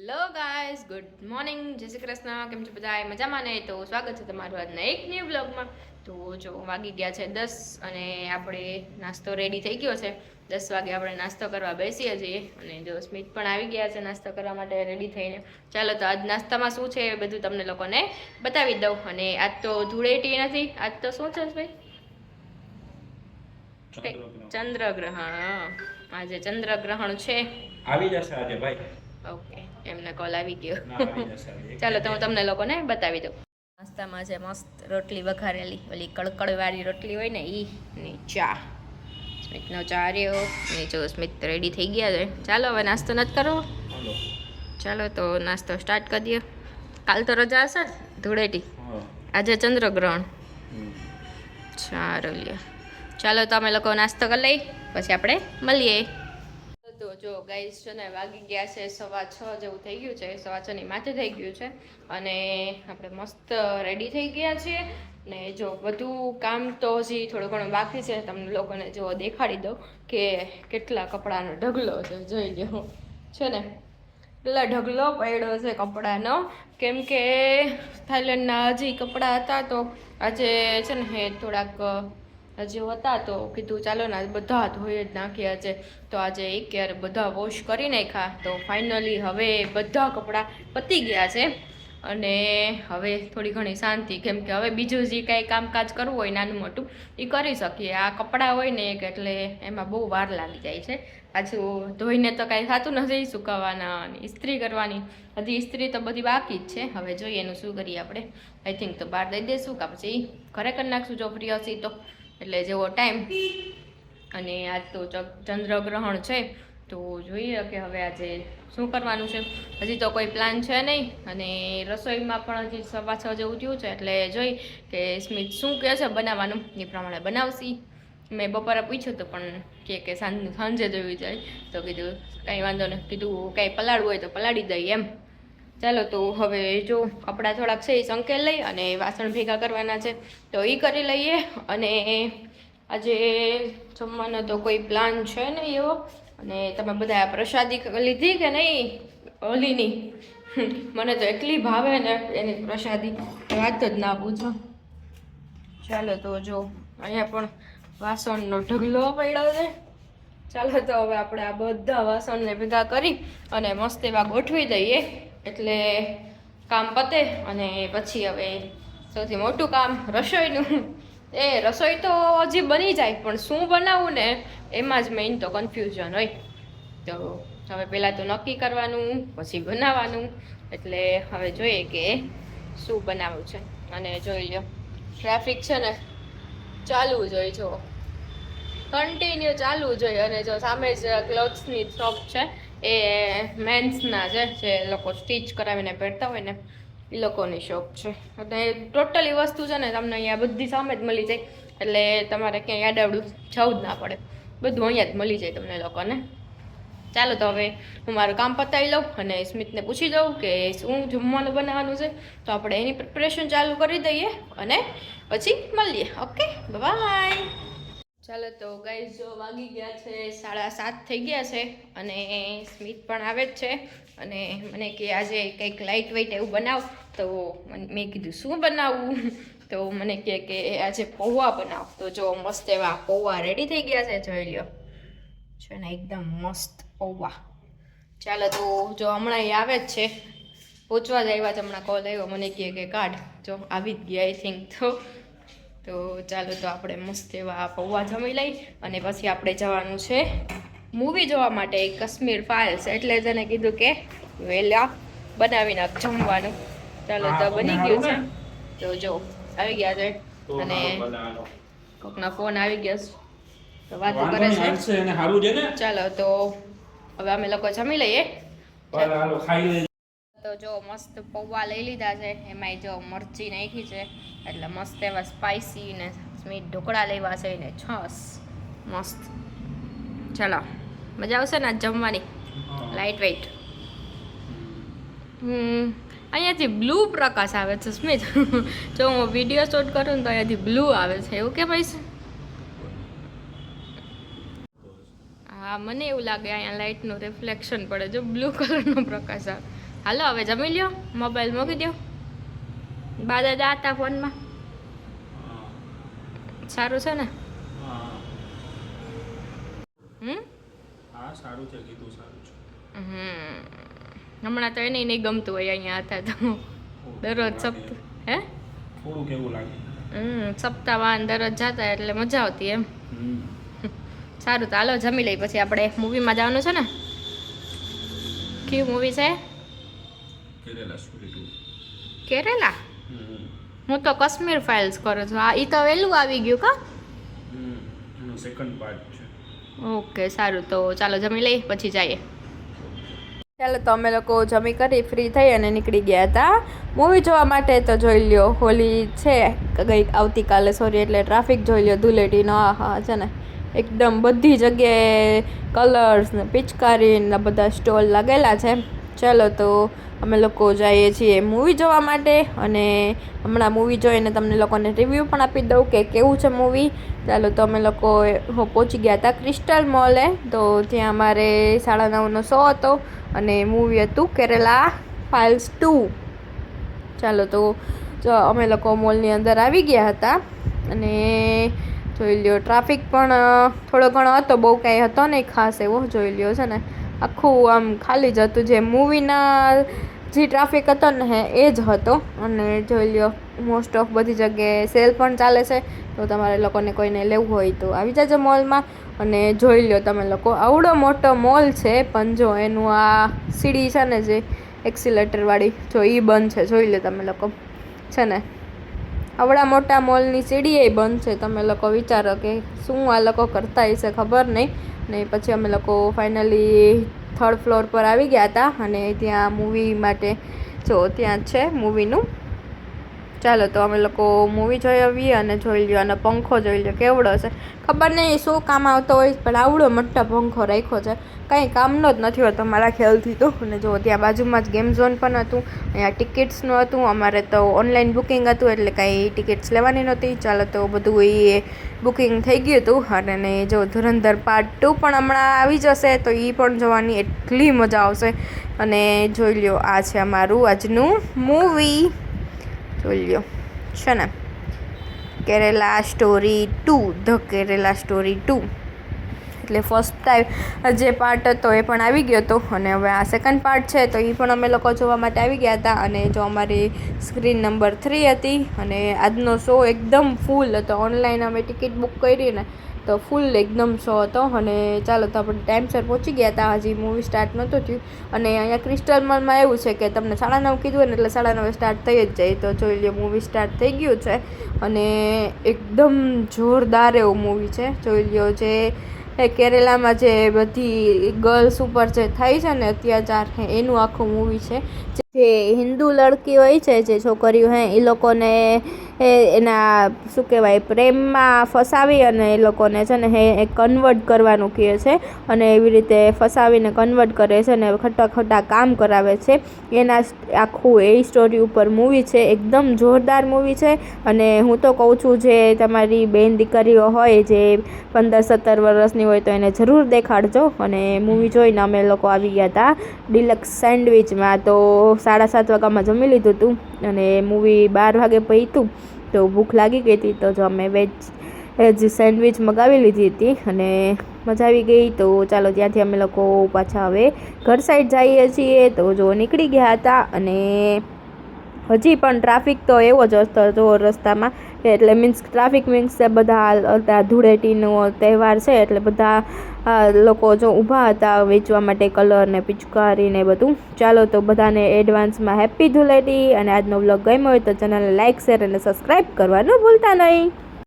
Hello guys, good morning, જય શ્રી કૃષ્ણ. કેમ છો બધા? મજામાં ને? તો સ્વાગત છે તમારું આજના એક ન્યૂ બ્લોગમાં. તો જો વાગી ગયા છે 10 અને આપણે નાસ્તો રેડી થઈ ગયો છે. 10 વાગે આપણે નાસ્તો કરવા બેસીએ છીએ અને જો સ્મિત પણ આવી ગયા છે નાસ્તો કરવા માટે રેડી થઈને. ચાલો તો આજ નાસ્તામાં શું છે એ બધું તમને લોકોને બતાવી દઉં. અને આજ તો ધૂળેટી નથી, આજ તો શું છે ભાઈ? ચંદ્રગ્રહણ. આજે ચંદ્રગ્રહણ છે. આવી જશે આજે ભાઈ. ઓકે, એમને કોલ આવી ગયો. ચાલો તો હું તમને લોકોને બતાવી દઉં. નાસ્તામાં છે મસ્ત રોટલી વઘારેલી, ઓલી કડકડવાળી રોટલી હોય ને ઈ ને ચા. સ્મિતનો ચા રહ્યો ને જો સ્મિત રેડી થઈ ગયા છે. ચાલો હવે નાસ્તો નથી કરવો? ચાલો તો નાસ્તો સ્ટાર્ટ કરી દઈએ. કાલ તો રજા હશે ને ધૂળેટી, આજે ચંદ્રગ્રહણ. સારું લ્યો, ચાલો તો અમે લોકો નાસ્તો કરી લઈ પછી આપણે મળીએ. તો જો ગાઈસ છે ને વાગી ગયા છે 6:15 જેવું થઈ ગયું છે, 6:15 ની માથે થઈ ગયું છે અને આપણે મસ્ત રેડી થઈ ગયા છીએ. ને જો બધું કામ તો હજી થોડું ઘણું બાકી છે. તમને લોકોને જો દેખાડી દઉં કે કેટલા કપડાનો ઢગલો છે. જોઈ લો છે ને એટલા ઢગલો પડ્યો છે કપડાનો, કેમ કે થાઈલેન્ડના હજી કપડાં હતા તો આજે છે ને એ થોડાક હજી હતા તો કીધું ચાલો ને બધા ધોઈ જ નાખ્યા છે. તો આજે ક્યારે બધા વોશ કરી નાખ્યા તો ફાઇનલી હવે બધા કપડાં પતી ગયા છે અને હવે થોડી ઘણી શાંતિ, કેમ કે હવે બીજું જે કાંઈ કામકાજ કરવું હોય નાનું મોટું એ કરી શકીએ. આ કપડાં હોય ને એક એટલે એમાં બહુ વાર લાગી જાય છે. પાછું ધોઈને તો કાંઈ થતું નથી, સુકાવવાના અને ઇસ્ત્રી કરવાની. હજી ઇસ્ત્રી તો બધી બાકી જ છે. હવે જોઈએ એનું શું કરીએ આપણે. આઈ થિંક તો બહાર દઈ દઈશું કાં પછી ઘરે કરી નાખશું જો ફ્રી હશે તો, એટલે જેવો ટાઈમ. અને આજ તો ચંદ્રગ્રહણ છે તો જોઈએ કે હવે આજે શું કરવાનું છે. હજી તો કોઈ પ્લાન છે નહીં અને રસોઈમાં પણ હજી 6:15 જેવું થયું છે એટલે જોઈ કે સ્મિત શું કહે છે બનાવવાનું એ પ્રમાણે બનાવશી. મેં બપોરે પૂછ્યું હતું પણ કે સાંજે જોઈ જાય તો કીધું કાંઈ વાંધો નહીં, કીધું કાંઈ પલાળવું હોય તો પલાળી દઈએ એમ. ચાલો તો હવે જો કપડાં થોડાક છે એ સંકેલ લઈ અને વાસણ ભેગા કરવાના છે તો એ કરી લઈએ. અને આજે જમવાનો તો કોઈ પ્લાન છે નહીં એવો. અને તમે બધા પ્રસાદી લીધી કે નહીં ઓલીની? મને તો એટલી ભાવે ને એની પ્રસાદી, વાત જ ના પૂછો. ચાલો તો જો અહીંયા પણ વાસણનો ઢગલો પડ્યો છે. ચાલો તો હવે આપણે આ બધા વાસણને ભેગા કરી અને મસ્ત એવા ગોઠવી દઈએ એટલે કામ પતે. અને પછી હવે સૌથી મોટું કામ રસોઈનું. એ રસોઈ તો હજી બની જાય પણ શું બનાવવું ને એમાં જ મેઇન તો કન્ફ્યુઝન હોય. તો હવે પહેલાં તો નક્કી કરવાનું પછી બનાવવાનું, એટલે હવે જોઈએ કે શું બનાવવું છે. અને જોઈ લો ટ્રાફિક છે ને ચાલુ જોઈએ, જો કન્ટિન્યુ ચાલુ જોઈએ. અને જો સામે જ ક્લોથ્સની શોપ છે એ મેન્સના છે, જે લોકો સ્ટીચ કરાવીને પહેરતા હોય ને એ લોકોની શોપ છે. અને ટોટલી વસ્તુ છે ને તમને અહીંયા બધી સામે જ મળી જાય, એટલે તમારે ક્યાંય આડાવડું જવું જ ના પડે, બધું અહીંયા જ મળી જાય તમને લોકોને. ચાલો તો હવે હું મારું કામ પતાવી લઉં અને સ્મિતને પૂછી દઉં કે શું જમવાનું બનાવવાનું છે તો આપણે એની પ્રિપરેશન ચાલુ કરી દઈએ અને પછી મળીએ. Okay, bye. ચાલો તો ગાઈઝ જો વાગી ગયા છે 7:30 થઈ ગયા છે અને સ્મિત પણ આવે જ છે. અને મને કે આજે કંઈક લાઇટ વેઇટ એવું બનાવ, તો મેં કીધું શું બનાવવું? તો મને કે આજે પૌવા બનાવ. તો જો મસ્ત એવા પૌવા રેડી થઈ ગયા છે, જોઈ લ્યો છે ને એકદમ મસ્ત પૌવા. ચાલો તો જો હમણાં એ આવે જ છે, પહોંચવા જ આવ્યા છે. હમણાં કોલ આવ્યો મને કે કાઢ, જો આવી જ ગયા આઈ થિંક તો ચાલો તો આપણે મસ્ત એવા પૌવા જમી લઈ અને પછી આપણે જવાનું છે મૂવી જોવા માટે, કાશ્મીર ફાઇલ્સ. એટલે જ એને કીધું કે વહેલા બનાવી નાખ જમવાનું. ચાલો તો બની ગયું છે. તો જો આવી ગયા છે અને કોકના ફોન આવી ગયા છે તો વાતો કરે છે. ચાલો તો હવે અમે લોકો જમી લઈએ. તો જો મસ્ત પૌવા લઈ લીધા છે, એમાંય જો મરચી નાખી છે એટલે મસ્ત એવા સ્પાઈસી. ને સ્મીટ ઢોકળા લેવા છે ને છાસ મસ્ત. ચાલો મજા આવશે ને જમવાની, લાઇટ વેઇટ. અહીંયાથી બ્લુ પ્રકાશ આવે છે સ્મિત. જો હું વિડીયો શૂટ કરું ને તો અહીંયાથી બ્લુ આવે છે, એવું કે ભાઈ? હા મને એવું લાગે અહીંયા લાઇટનું રિફ્લેક્શન પડે, જો બ્લુ કલરનો પ્રકાશ આવે. હાલો હવે જમી લ્યો, મોબાઈલ મૂકી દો. બા દાદા હતા ફોનમાં. સારું છે ને? હા સારું છે, કીધું સારું છે. હમણાં તો એને નહીં ગમતું હોય અહીંયા હતા તો દરરોજ હે થોડું કેવું લાગે. સપ્તાહમાં દરરોજ જતા એટલે મજા આવતી એમ. સારું તો હાલો જમી લઈ, પછી આપણે મૂવીમાં જવાનું છે ને. કયું મૂવી છે? કેરેલા સ્ટોરી 2. કેરેલા? હું તો કાશ્મીર ફાઇલ્સ કરું છું. આ ઈ તો વહેલું આવી ગયું કા? એનો સેકન્ડ પાર્ટ છે. ઓકે સારું, તો ચાલો જમી લઈ પછી જઈએ. ચાલો તો અમે લોકો જમી કરી ફ્રી થઈ અને નીકળી ગયા હતા મૂવી જોવા માટે. તો જોઈ લ્યો હોલી છે ગઈ આવતીકાલે, સોરી એટલે ટ્રાફિક જોઈ લ્યો ધૂળેટીનો. હા છે ને એકદમ બધી જગ્યાએ કલર્સ ને પિચકારી ને બધા સ્ટોલ લાગેલા છે. ચાલો તો અમે લોકો જઈએ છીએ મૂવી જોવા માટે, અને હમણાં મૂવી જોઈને તમને લોકોને રિવ્યૂ પણ આપી દઉં કે કેવું છે મૂવી. ચાલો તો અમે લોકો પહોંચી ગયા હતા ક્રિસ્ટલ મોલે. તો ત્યાં અમારે 9:30નો શો હતો અને મૂવી હતું કેરેલા ફાઇલ્સ 2. ચાલો તો અમે લોકો મોલની અંદર આવી ગયા હતા, અને જોઈ લ્યો ટ્રાફિક પણ થોડો ઘણો હતો, બહુ કાંઈ હતો નહીં ખાસ એવો. જોઈ લ્યો છે ને આખું આમ ખાલી જ હતું, જે મૂવીના જે ટ્રાફિક હતો ને એ જ હતો. અને જોઈ લ્યો મોસ્ટ ઓફ બધી જગ્યાએ સેલ પણ ચાલે છે, તો તમારે લોકોને કોઈને લેવું હોય તો આવી જાજો મોલમાં. અને જોઈ લ્યો તમે લોકો આવડો મોટો મોલ છે, પણ જો એનું આ સીડી છે ને જે એક્સિલેટરવાળી, જો એ બંધ છે. જોઈ લો તમે લોકો છે ને આવડા મોટા મોલની સીડી એ બંધ છે. તમે લોકો વિચારો કે શું આ લોકો કરતા હશે, ખબર નહીં. ને પછી અમે લોકો ફાઇનલી 3rd ફ્લોર પર આવી ગયા હતા, અને ત્યાં મૂવી માટે જો ત્યાં છે મૂવીનું. ચાલો તો અમે લોકો મૂવી જોઈ આવીએ, અને જોઈ લ્યો અને પંખો જોઈ લ્યો કેવડો છે. ખબર નહીં શું કામ આવતો હોય, પણ આવડો મોટો પંખો રાખ્યો છે, કંઈ કામનો જ નથી હોતો મારા ખ્યાલથી તો. અને જો ત્યાં બાજુમાં જ ગેમ ઝોન પણ હતું, અહીંયા ટિકિટ્સનું હતું. અમારે તો ઓનલાઈન બુકિંગ હતું એટલે કાંઈ ટિકિટ્સ લેવાની નહોતી. ચાલો તો બધું એ બુકિંગ થઈ ગયું હતું. અને જો ધુરંધર પાર્ટ 2 પણ હમણાં આવી જશે, તો એ પણ જોવાની એટલી મજા આવશે. અને જોઈ લ્યો આ છે અમારું આજનું મૂવી. જોઈ લ્યો છે ને Kerala story 2, the Kerala story 2. એટલે ફર્સ્ટ ટાઈમ જે પાર્ટ હતો એ પણ આવી ગયો હતો, અને હવે આ સેકન્ડ પાર્ટ છે તો એ પણ અમે લોકો જોવા માટે આવી ગયા હતા. અને જો અમારી સ્ક્રીન નંબર 3 હતી, અને આજનો શો એકદમ ફૂલ હતો. ઓનલાઈન અમે ટિકિટ બુક કરી ને તો ફૂલ એકદમ શો હતો. અને ચાલો તો આપણે ટાઈમસર પહોંચી ગયા હતા, હજી મૂવી સ્ટાર્ટ નહોતું થયું. અને અહીંયા ક્રિસ્ટલ મોલમાં એવું છે કે તમને 9:30 કીધું ને એટલે 9:30 સ્ટાર્ટ થઈ જ જાય. તો જોઈ લો મૂવી સ્ટાર્ટ થઈ ગયું છે, અને એકદમ જોરદાર એવું મૂવી છે. જોઈ લો જે કેરેલામાં જે બધી ગર્લ્સ ઉપર જે થાય છે ને અત્યાચાર, એનું આખું મૂવી છે. જે હિન્દુ લડકી હોય છે, જે છોકરીઓ હે એ લોકોને એના શું કહેવાય પ્રેમમાં ફસાવી અને એ લોકોને છે ને એ કન્વર્ટ કરવાનું કહે છે. અને એવી રીતે ફસાવીને કન્વર્ટ કરે છે ને ખોટા ખોટા કામ કરાવે છે. એના આખું એ સ્ટોરી ઉપર મૂવી છે. એકદમ જોરદાર મૂવી છે. અને હું તો કહું છું જે તમારી બેન દીકરીઓ હોય જે 15-17 વર્ષની હોય તો એને જરૂર દેખાડજો. અને મૂવી જોઈને અમે લોકો આવી ગયા હતા ડિલક્સ સેન્ડવિચમાં. તો 7:30 વાગ્યામાં જમી લીધું હતું, અને મૂવી 12 વાગે પહોંચ્યું તો ભૂખ લાગી ગઈ હતી. તો જો અમે વેજ સેન્ડવિચ મગાવી લીધી હતી, અને મજા આવી ગઈ. તો ચાલો ત્યાંથી અમે લોકો પાછા હવે ઘર સાઈડ જઈએ છીએ. તો જો નીકળી ગયા હતા, અને હજી પણ ટ્રાફિક તો એવો જ હતો રસ્તામાં. એટલે મીન્સ ટ્રાફિક મીન્સ બધા ધૂળેટીનો તહેવાર છે એટલે બધા લોકો જો ઊભા હતા વેચવા માટે કલર ને પિચકારી ને બધું. ચાલો તો બધાને એડવાન્સમાં હેપી ધૂળેટી. અને આજનો વ્લોગ ગમ્યો હોય તો ચેનલને લાઇક, શેર અને સબસ્ક્રાઈબ કરવાનું ભૂલતા નહીં.